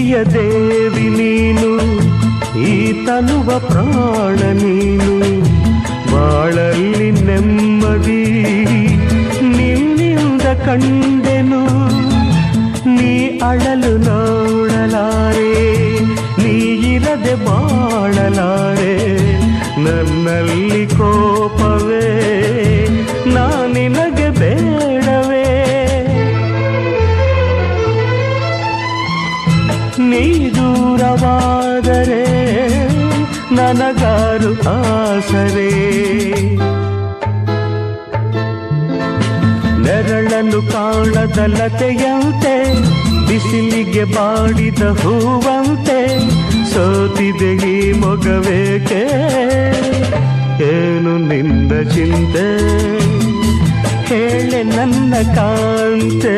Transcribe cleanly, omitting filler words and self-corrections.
ಪ್ರೀತಿಯ ದೇವಿ ನೀನು, ಈ ತನುವ ಪ್ರಾಣ ನೀನು, ಬಾಳಲ್ಲಿ ನೆಮ್ಮದಿ ನಿನ್ನಿಂದ ಕಂಡೆನು. ನೀ ಅಳಲು ನೋಡಲಾರೆ, ನೀ ಇರದೆ ಬಾಳಲಾರೆ, ನನ್ನಲ್ಲಿ ಕೋಪವೇ ನಿನಗೆ ಬೇಡವೇ. ನೀ ದೂರವಾದರೆ ನನಗಾರು ಆಸರೆ, ನೆರಳನ್ನು ಕಾಣದ ಲತೆಯಂತೆ, ಬಿಸಿಲಿಗೆ ಬಾಡಿದ ಹೂವಂತೆ, ಸೋತಿದೆ ಈ ಮೊಗವೇಕೆ, ಏನು ನಿನ್ನ ಚಿಂತೆ, ಹೇಳೆ ನನ್ನ ಕಾಂತೆ.